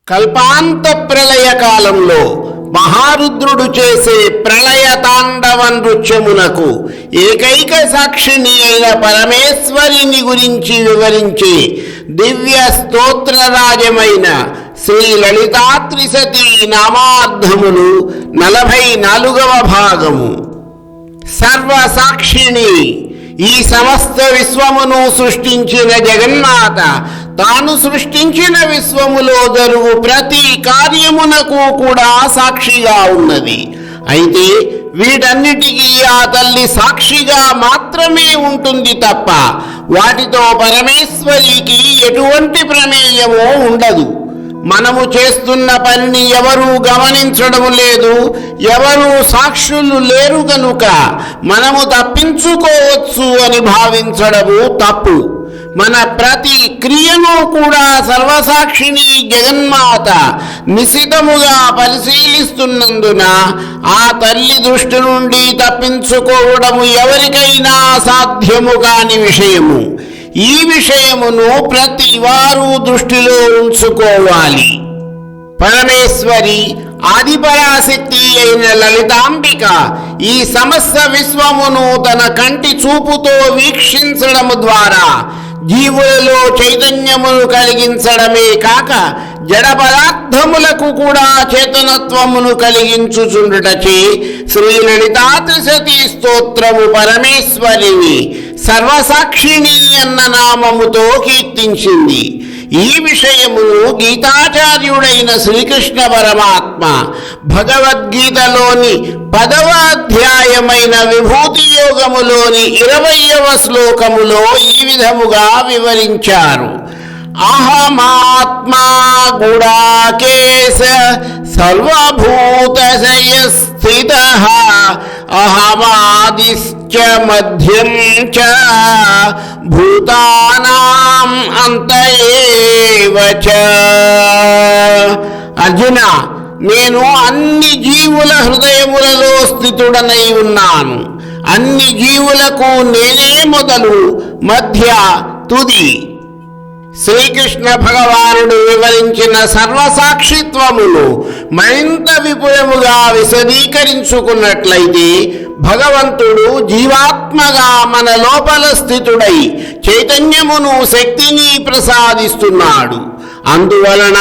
కల్పాంత ప్రళయ కాలంలో మహారుద్రుడు చేసే ప్రళయ తాండవ నృత్యమునకు ఏకైక సాక్షిని అయిన పరమేశ్వరిని గురించి వివరించే దివ్య స్తోత్రరాజమైన శ్రీ లలితాత్రిశతి నామార్థములు 44వ భాగము. సర్వసాక్షిణి, ఈ సమస్త విశ్వమును సృష్టించిన జగన్మాత తాను సృష్టించిన విశ్వములో జరుగు ప్రతి కార్యమునకు కూడా సాక్షిగా ఉన్నది. అయితే వీటన్నిటికీ ఆ తల్లి సాక్షిగా మాత్రమే ఉంటుంది తప్ప వాటితో పరమేశ్వరికి ఎటువంటి ప్రమేయమో ఉండదు. మనము చేస్తున్న పనిని ఎవరూ గమనించడం లేదు, ఎవరూ సాక్షులు లేరు కనుక మనము తప్పించుకోవచ్చు అని భావించడము తప్పు. మన ప్రతి క్రియను కూడా సర్వసాక్షిని జగన్మాత నిశితముగా పరిశీలిస్తున్నందున ఆ తల్లి దృష్టి నుండి తప్పించుకోవడము ఎవరికైనా సాధ్యము కాని విషయము. ఈ విషయమును ప్రతి వారు దృష్టిలో ఉంచుకోవాలి. పరమేశ్వరి ఆదిపరాశక్తి అయిన లలితాంబిక ఈ సమస్త విశ్వమును తన కంటి చూపుతో వీక్షించడము ద్వారా జీవులలో చైతన్యమును కలిగించడమే కాక జడ పదార్థములకు కూడా చేతనత్వమును కలిగించుచుండుటచే శ్రీ లలితాత్రిశతి స్తోత్రము పరమేశ్వరిని సర్వసాక్షిణి అన్న నామముతో కీర్తించింది. ఈ విషయమును గీతాచార్యుడైన శ్రీకృష్ణ పరమాత్మ భగవద్గీతలోని 10వ అధ్యాయమైన విభూతి యోగములోని 20వ శ్లోకములో ఈ విధముగా వివరించారు. అహమాత్మా గుడాకేశ సర్వభూతశయ స్థితః అహమాదిశ్చ మధ్యం చ భూతానాం అంత ఏవ చ. అర్జున, నేను అన్ని జీవుల హృదయములలో స్థితుడనై ఉన్నాను. అన్ని జీవులకు నేనే మొదలు, మధ్య, తుది. శ్రీకృష్ణ భగవానుడు వివరించిన సర్వసాక్షిత్వమును మరింత విపులముగా విశదీకరించుకున్నట్లయితే భగవంతుడు జీవాత్మగా మన లోపల స్థితుడై చైతన్యమును, శక్తిని ప్రసాదిస్తున్నాడు. అందువలన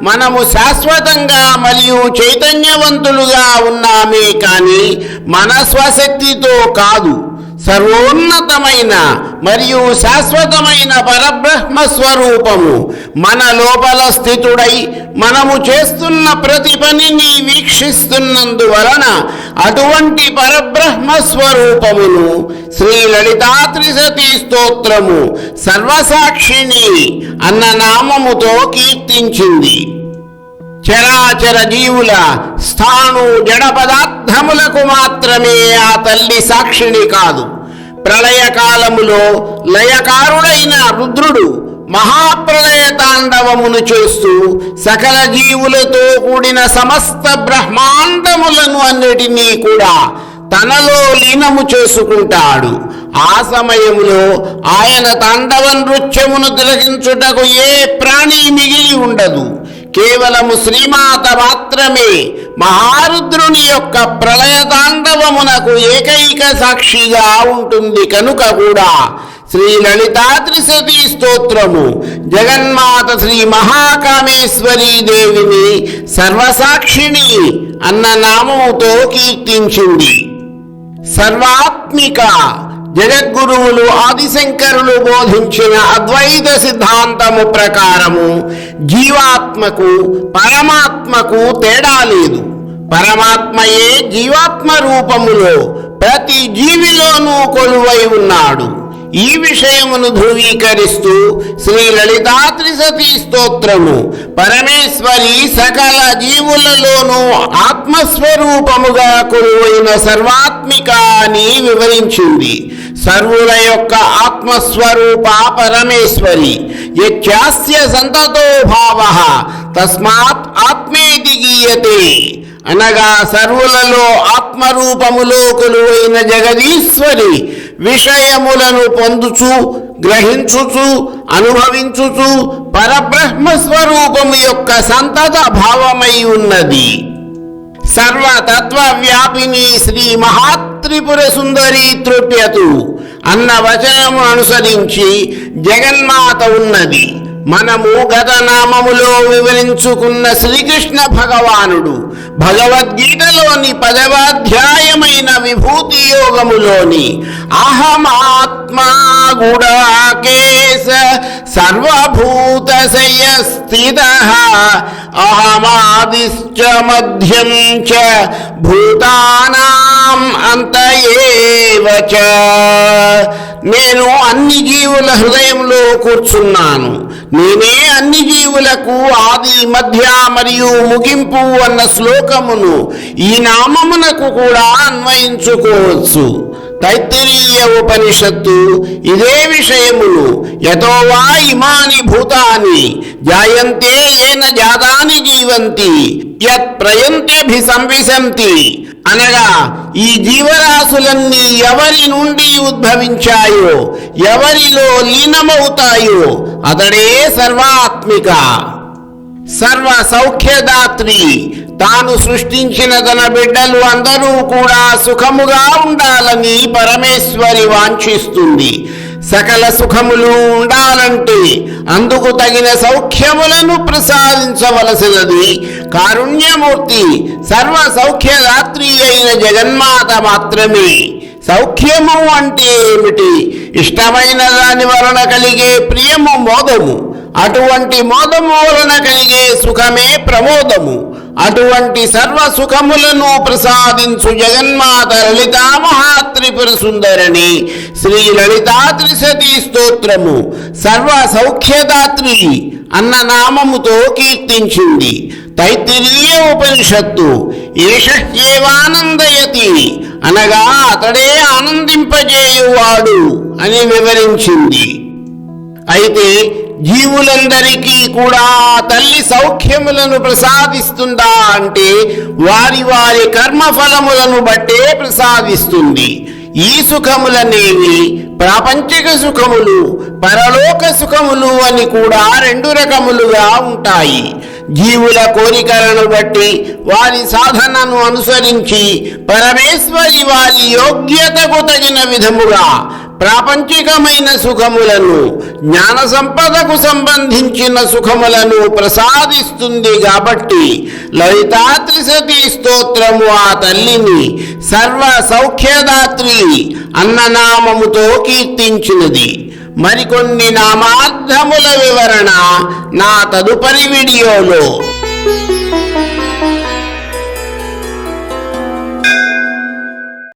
మనము శాశ్వతంగా మరియు చైతన్యవంతులుగా ఉన్నామే కానీ మన స్వశక్తితో కాదు. సర్వోన్నతమైన మరియు శాశ్వతమైన పరబ్రహ్మ స్వరూపము మన లోపల స్థితుడై మనము చేస్తున్న ప్రతి పనిని వీక్షిస్తున్నందువలన అటువంటి పరబ్రహ్మ స్వరూపమును శ్రీ లలితాత్రిశతి స్తోత్రము సర్వసాక్షిని అన్న నామముతో కీర్తించింది. చరాచర జీవుల స్థాణు జడ పదార్థములకు మాత్రమే ఆ తల్లి సాక్షిని కాదు. ప్రళయకాలములో లయకారుడైన రుద్రుడు మహాప్రళయ తాండవమును చేస్తూ సకల జీవులతో కూడిన సమస్త బ్రహ్మాండములను అన్నిటినీ కూడా తనలో లీనము చేసుకుంటాడు. ఆ సమయములో ఆయన తాండవ నృత్యమును తిలకించుటకు ఏ ప్రాణి మిగిలి ఉండదు. కేవలము శ్రీమాత మాత్రమే మహారుద్రుని యొక్క ప్రళయ తాండవమునకు ఏకైక సాక్షిగా ఉంటుంది కనుక కూడా శ్రీ లలితాత్రిశతి స్తోత్రము జగన్మాత శ్రీ మహాకామేశ్వరీ దేవిని సర్వసాక్షిణి అన్న నామముతో కీర్తించింది. సర్వాత్మిక జగద్గురువులు ఆదిశంకరులు బోధించిన అద్వైత సిద్ధాంతము ప్రకారము జీవాత్మకు పరమాత్మకు తేడా లేదు. పరమాత్మయే జీవాత్మ రూపములో ప్రతి జీవిలోనూ కొలువై ఉన్నాడు. ఈ విషయమును ధృవీకరిస్తూ శ్రీ లలితాత్రిశతి స్తోత్రము పరమేశ్వరి సకల జీవులలోనూ ఆత్మస్వరూపముగా కొలువైన సర్వాత్మిక అని వివరించింది. సర్వుల యొక్క ఆత్మస్వరూప పరమేశ్వరి. యస్య సంతతో భావః తస్మాత్ ఆత్మేతి గీయతే. అనగా సర్వులలో ఆత్మరూపములో కొలువైన జగదీశ్వరి విషయములను పొందుచు గ్రహించుచు అనుభవించుచు పరబ్రహ్మ స్వరూపము యొక్క సంతత భావమై ఉన్నది. సర్వతత్వ వ్యాపిని శ్రీ మహాత్రిపుర సుందరీ తృప్యతు అన్న వచనము అనుసరించి జగన్మాత ఉన్నది. మనము గత నామములో వివరించుకున్న శ్రీకృష్ణ భగవానుడు భగవద్గీతలోని 10వ అధ్యాయమైన విభూతి యోగములోని అహమాత్మా గుడాకేశ సర్వభూతశయ స్థితః అహమాదిశ్చ మధ్యం చ భూతానాం అంత ఏవ చ. నేను అన్ని జీవుల హృదయంలో కూర్చున్నాను. నేనే అన్ని జీవులకు ఆది మధ్య మరియు ముగింపు అన్న శ్లోకమును ఈ నామమునకు కూడా అన్వయించుకోవచ్చు. తైత్తిరీయ ఉపనిషత్తు ఇదే విషయమును యతో వా ఇమాని భూతాని జాయంతే ఏన జాతాని జీవంతి యత్ ప్రయంత్యభిసంవిశంతి అనగా ఈ జీవరాశులన్నీ ఎవరి నుండి ఉద్భవించాయో ఎవరిలో లీనమవుతాయో అతడే సర్వాత్మిక సర్వ సౌఖ్యదాత్రి. తాను సృష్టించిన తన బిడ్డలు అందరూ కూడా సుఖముగా ఉండాలని పరమేశ్వరి వాంఛిస్తుంది. సకల సుఖములు ఉండాలంటే అందుకు తగిన సౌఖ్యములను ప్రసాదించవలసినది కారుణ్యమూర్తి సర్వ సౌఖ్యదాత్రి అయిన జగన్మాత మాత్రమే. సౌఖ్యము అంటే ఏమిటి? ఇష్టమైన దాని వలన కలిగే ప్రియము మోదము. అటువంటి మోదము వలన కలిగే సుఖమే ప్రమోదము. అటువంటి సర్వ సుఖములను ప్రసాదించు జగన్మాత లలితా మహాత్రిపుర సుందరిని శ్రీ లలితా త్రిశతీ స్తోత్రము సర్వ సౌఖ్యదాత్రి అన్న నామముతో కీర్తించింది. తైత్తిరీయ ఉపనిషత్తు ఏషహ్యేవానందయతి అనగా అతడే ఆనందింపజేయువాడు అని వివరించింది. అయితే జీవులందరికీ కూడా తల్లి సౌఖ్యములను ప్రసాదిస్తుందా అంటే వారి వారి కర్మఫలములను బట్టే ప్రసాదిస్తుంది. ఈ సుఖములనేవి ప్రాపంచిక సుఖములు పరలోక సుఖములు అని కూడా 2 రకములుగా ఉంటాయి. జీవుల కోరికలను బట్టి వారి సాధనను అనుసరించి పరమేశ్వరి వారి యోగ్యతకు తగిన విధముగా ప్రాపంచికమైన సుఖములను జ్ఞాన సంపదకు సంబంధించిన సుఖములను ప్రసాదిస్తుంది. కాబట్టి లలితా త్రిశతీ స్తోత్రము ఆ తల్లిని సర్వ సౌఖ్యదాత్రి అన్న నామముతో కీర్తించినది. మరికొన్ని నామార్థముల వివరణ నా తదుపరి వీడియోలో